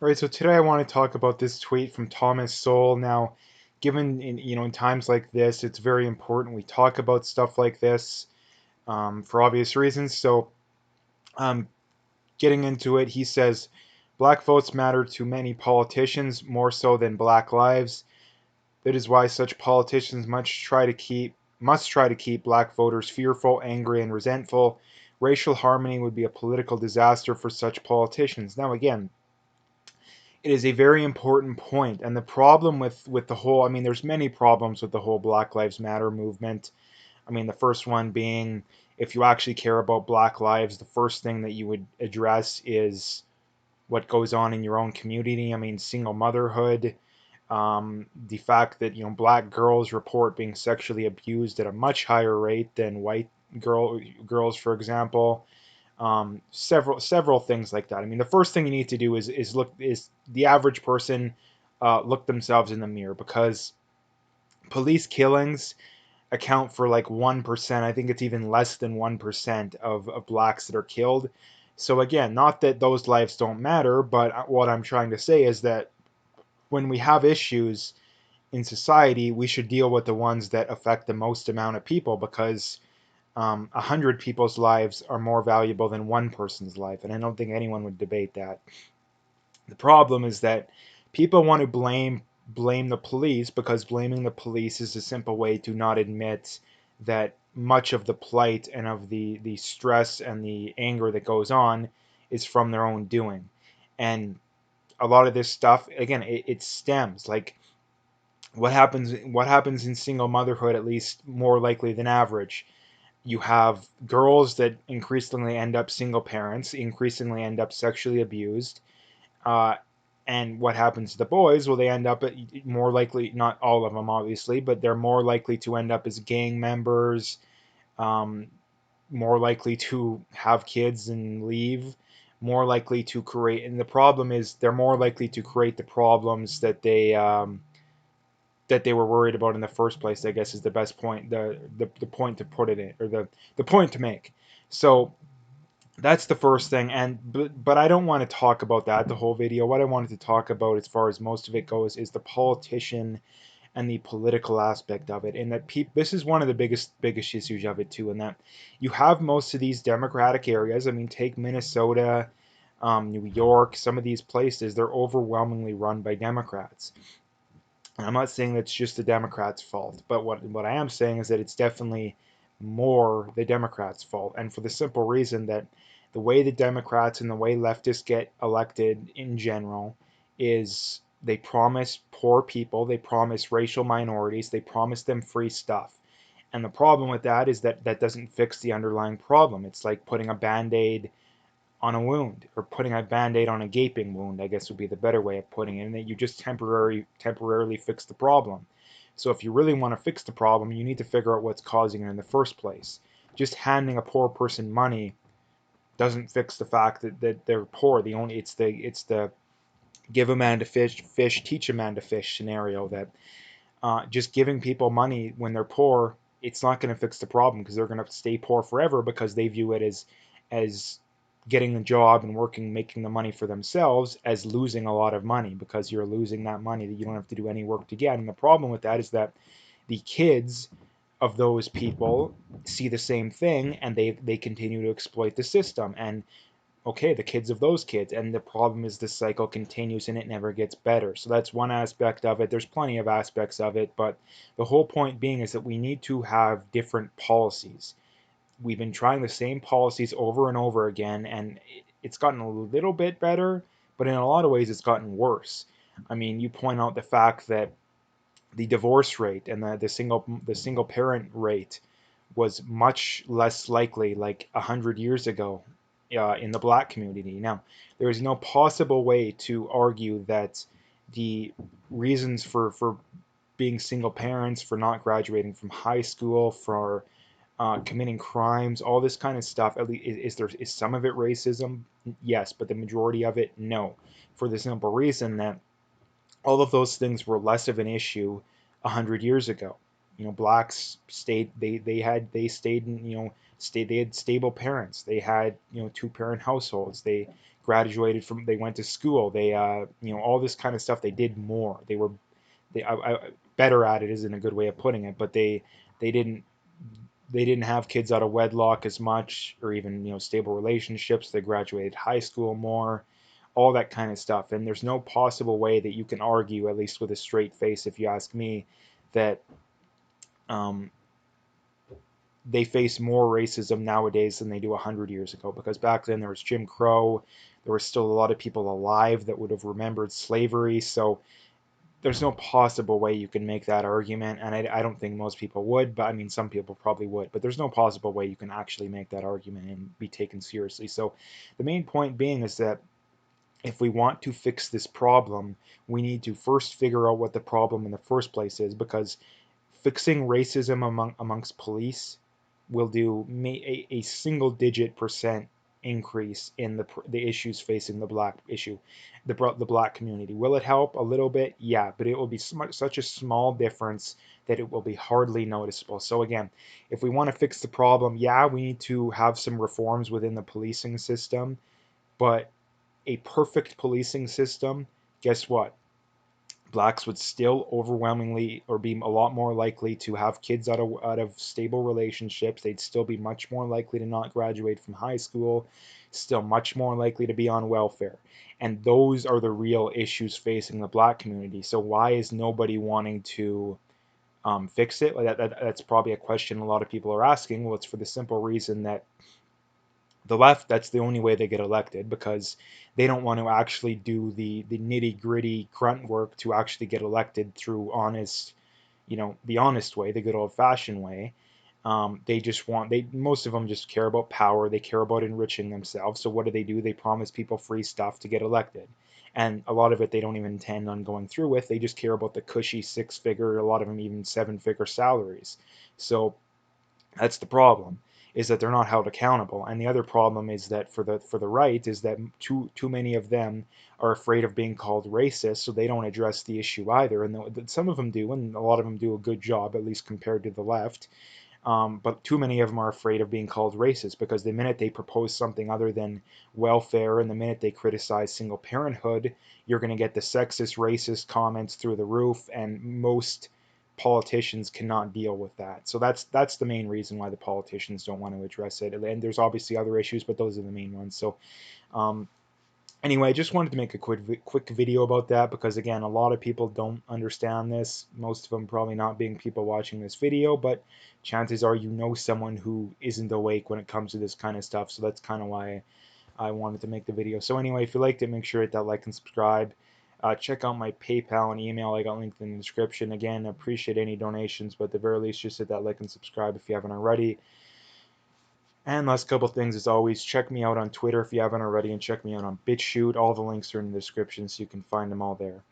All right, so today I want to talk about this tweet from Thomas Sowell. Now, given in times like this, it's very important we talk about stuff like this for obvious reasons. So, um, getting into it, he says, "Black votes matter to many politicians more so than black lives. That is why such politicians must try to keep black voters fearful, angry, and resentful. Racial harmony would be a political disaster for such politicians." Now, again, it is a very important point, and the problem with the whole, I mean, there's many problems with the whole Black Lives Matter movement. I mean, the first one being, if you actually care about black lives, the first thing that you would address is what goes on in your own community. I mean, single motherhood, the fact that black girls report being sexually abused at a much higher rate than white girls, for example. Several things like that. I mean, the first thing you need to do is the average person look themselves in the mirror, because police killings account for like 1%. I think it's even less than 1% of blacks that are killed. So again, not that those lives don't matter, but what I'm trying to say is that when we have issues in society, we should deal with the ones that affect the most amount of people, because 100 people's lives are more valuable than one person's life, and I don't think anyone would debate that. The problem is that people want to blame the police, because blaming the police is a simple way to not admit that much of the plight and of the stress and the anger that goes on is from their own doing. And a lot of this stuff, again, it stems like what happens in single motherhood, at least more likely than average. You have girls that increasingly end up single parents, increasingly end up sexually abused. Uh, and what happens to the boys? Well, they end up more likely, not all of them obviously, but they're more likely to end up as gang members, um, more likely to have kids and leave, more likely to create. And the problem is they're more likely to create the problems that they were worried about in the first place, I guess, is the best point, the point to put it in, or the point to make. So that's the first thing. And but I don't want to talk about that the whole video. What I wanted to talk about, as far as most of it goes, is the politician and the political aspect of it. And that this is one of the biggest issues of it too, and that you have most of these democratic areas. I mean, take Minnesota, New York, some of these places, they're overwhelmingly run by Democrats. And I'm not saying that's just the Democrats' fault, but what I am saying is that it's definitely more the Democrats' fault. And for the simple reason that the way the Democrats and the way leftists get elected in general is they promise poor people, they promise racial minorities, they promise them free stuff. And the problem with that is that that doesn't fix the underlying problem. It's like putting a band-aid on a wound, or putting a band-aid on a gaping wound, I guess would be the better way of putting it, and that you just temporarily fix the problem. So if you really want to fix the problem, you need to figure out what's causing it in the first place. Just handing a poor person money doesn't fix the fact that they're poor. It's the give a man to fish, teach a man to fish scenario, that just giving people money when they're poor, it's not going to fix the problem, because they're going to stay poor forever, because they view it as getting a job and working, making the money for themselves, as losing a lot of money, because you're losing that money that you don't have to do any work to get. And the problem with that is that the kids of those people see the same thing, and they continue to exploit the system. And okay, the kids of those kids. And the problem is the cycle continues and it never gets better. So that's one aspect of it. There's plenty of aspects of it, but the whole point being is that we need to have different policies. We've been trying the same policies over and over again, and it's gotten a little bit better, but in a lot of ways it's gotten worse. I mean, you point out the fact that the divorce rate and the single parent rate was much less likely like 100 years ago in the black community. Now, there is no possible way to argue that the reasons for being single parents, for not graduating from high school, for committing crimes, all this kind of stuff. At least, is some of it racism? Yes, but the majority of it, no. For the simple reason that all of those things were less of an issue 100 years ago. Blacks stayed, they stayed in, they had stable parents. They had, you know, two-parent households. They graduated from, they went to school. They, you know, all this kind of stuff. They did more. They were, better at it isn't a good way of putting it, but they didn't they didn't have kids out of wedlock as much, or even, you know, stable relationships. They graduated high school more, all that kind of stuff. And there's no possible way that you can argue, at least with a straight face, if you ask me, that um, they face more racism nowadays than they do 100 years ago. Because back then there was Jim Crow, there were still a lot of people alive that would have remembered slavery. So there's no possible way you can make that argument, and I don't think most people would, but I mean, some people probably would, but there's no possible way you can actually make that argument and be taken seriously. So the main point being is that if we want to fix this problem, we need to first figure out what the problem in the first place is, because fixing racism amongst police will do a single digit percent increase in the issues facing the black issue, the black community. Will it help a little bit? Yeah, but it will be such a small difference that it will be hardly noticeable. So again, if we want to fix the problem, yeah, we need to have some reforms within the policing system, but a perfect policing system, guess what? Blacks would still overwhelmingly, or be a lot more likely to have kids out of stable relationships. They'd still be much more likely to not graduate from high school, still much more likely to be on welfare. And those are the real issues facing the black community. So why is nobody wanting to fix it? That's probably a question a lot of people are asking. Well, it's for the simple reason that the left, that's the only way they get elected, because they don't want to actually do the nitty gritty grunt work to actually get elected through honest, you know, the honest way, the good old fashioned way. They just want, most of them just care about power. They care about enriching themselves. So what do? They promise people free stuff to get elected. And a lot of it they don't even intend on going through with. They just care about the cushy six figure, a lot of them even seven figure salaries. So that's the problem, is that they're not held accountable. And the other problem is that for the right is that too many of them are afraid of being called racist, so they don't address the issue either. And some of them do, and a lot of them do a good job, at least compared to the left. But too many of them are afraid of being called racist, because the minute they propose something other than welfare, and the minute they criticize single parenthood, you're going to get the sexist, racist comments through the roof, and most politicians cannot deal with that. So that's the main reason why the politicians don't want to address it. And there's obviously other issues, but those are the main ones. So um, anyway, I just wanted to make a quick video about that, because again, a lot of people don't understand this. Most of them probably not being people watching this video, but chances are you know someone who isn't awake when it comes to this kind of stuff. So that's kind of why I wanted to make the video. So anyway, if you liked it, make sure to hit that like and subscribe. Check out my PayPal and email. I got linked in the description. Again, appreciate any donations, but at the very least, just hit that like and subscribe if you haven't already. And last couple things, as always, check me out on Twitter if you haven't already, and check me out on BitChute. All the links are in the description, so you can find them all there.